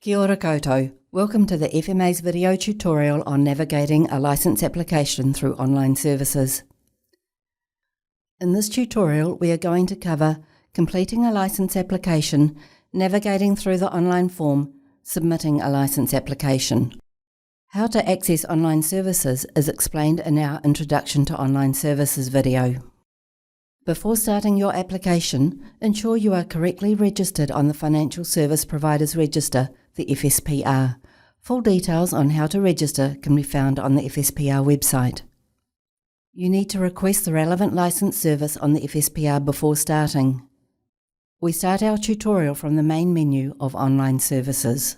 Kia ora koutou. Welcome to the FMA's video tutorial on navigating a licence application through online services. In this tutorial, we are going to cover completing a licence application, navigating through the online form, submitting a licence application. How to access online services is explained in our Introduction to Online Services video. Before starting your application, ensure you are correctly registered on the Financial Service Providers Register, the FSPR. Full details on how to register can be found on the FSPR website. You need to request the relevant licence service on the FSPR before starting. We start our tutorial from the main menu of Online Services.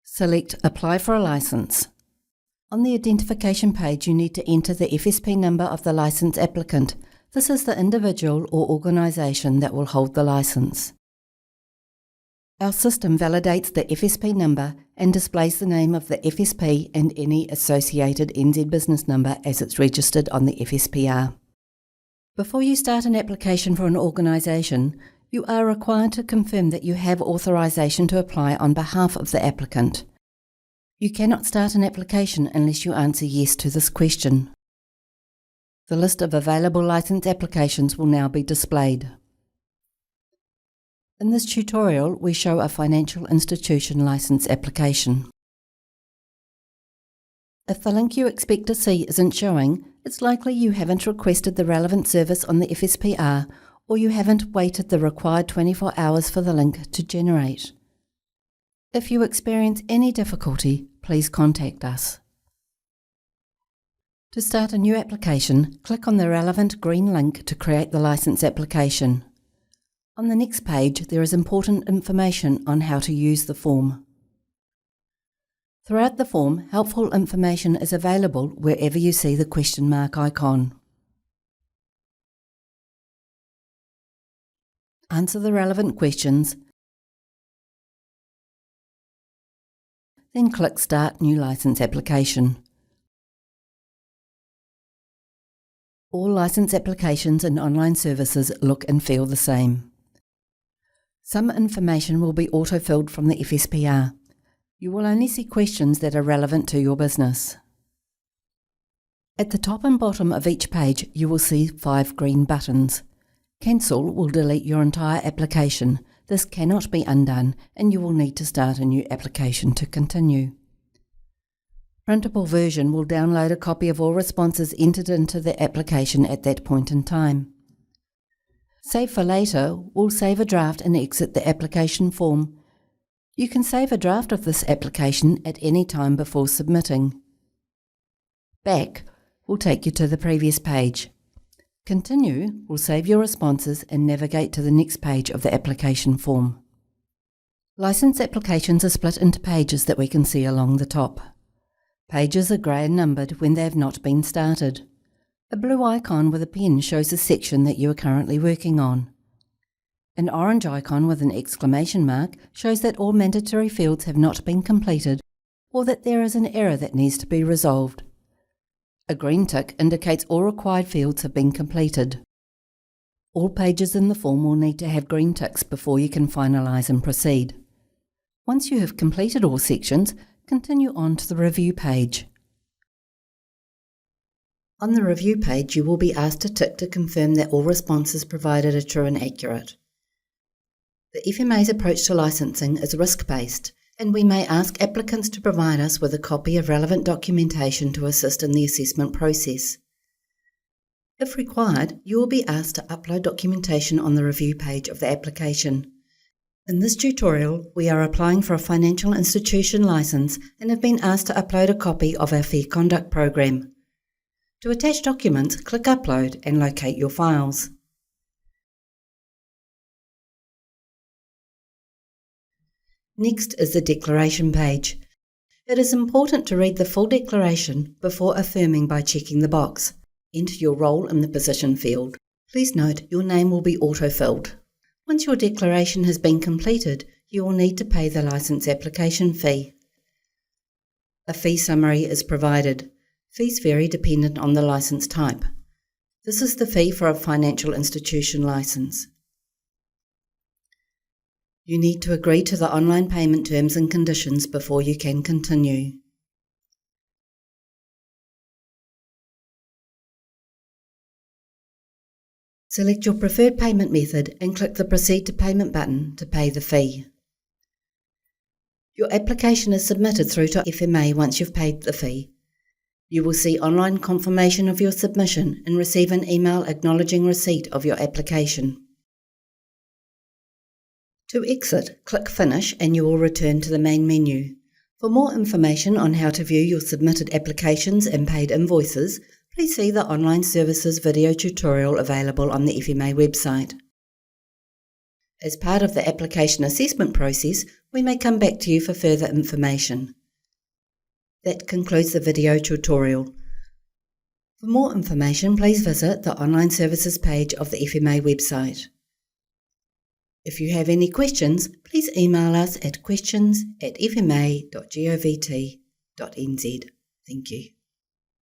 Select Apply for a Licence. On the identification page, you need to enter the FSP number of the licence applicant. This is the individual or organisation that will hold the licence. Our system validates the FSP number and displays the name of the FSP and any associated NZ business number as it's registered on the FSPR. Before you start an application for an organisation, you are required to confirm that you have authorisation to apply on behalf of the applicant. You cannot start an application unless you answer yes to this question. The list of available licence applications will now be displayed. In this tutorial, we show a financial institution licence application. If the link you expect to see isn't showing, it's likely you haven't requested the relevant service on the FSPR or you haven't waited the required 24 hours for the link to generate. If you experience any difficulty, please contact us. To start a new application, click on the relevant green link to create the licence application. On the next page, there is important information on how to use the form. Throughout the form, helpful information is available wherever you see the question mark icon. Answer the relevant questions, then click Start New Licence Application. All licence applications and online services look and feel the same. Some information will be auto-filled from the FSPR. You will only see questions that are relevant to your business. At the top and bottom of each page, you will see 5 green buttons. Cancel will delete your entire application. This cannot be undone, and you will need to start a new application to continue. Printable version will download a copy of all responses entered into the application at that point in time. Save for later will save a draft and exit the application form. You can save a draft of this application at any time before submitting. Back will take you to the previous page. Continue will save your responses and navigate to the next page of the application form. Licence applications are split into pages that we can see along the top. Pages are grey and numbered when they have not been started. A blue icon with a pen shows the section that you are currently working on. An orange icon with an exclamation mark shows that all mandatory fields have not been completed or that there is an error that needs to be resolved. A green tick indicates all required fields have been completed. All pages in the form will need to have green ticks before you can finalise and proceed. Once you have completed all sections, continue on to the review page. On the review page, you will be asked to tick to confirm that all responses provided are true and accurate. The FMA's approach to licensing is risk-based, and we may ask applicants to provide us with a copy of relevant documentation to assist in the assessment process. If required, you will be asked to upload documentation on the review page of the application. In this tutorial, we are applying for a financial institution licence and have been asked to upload a copy of our Fair Conduct program. To attach documents, click Upload and locate your files. Next is the declaration page. It is important to read the full declaration before affirming by checking the box. Enter your role in the position field. Please note your name will be auto-filled. Once your declaration has been completed, you will need to pay the licence application fee. A fee summary is provided. Fees vary dependent on the licence type. This is the fee for a financial institution licence. You need to agree to the online payment terms and conditions before you can continue. Select your preferred payment method and click the Proceed to Payment button to pay the fee. Your application is submitted through to FMA once you've paid the fee. You will see online confirmation of your submission and receive an email acknowledging receipt of your application. To exit, click Finish and you will return to the main menu. For more information on how to view your submitted applications and paid invoices, please see the Online Services video tutorial available on the FMA website. As part of the application assessment process, we may come back to you for further information. That concludes the video tutorial. For more information, please visit the Online Services page of the FMA website. If you have any questions, please email us at questions@fma.govt.nz. Thank you.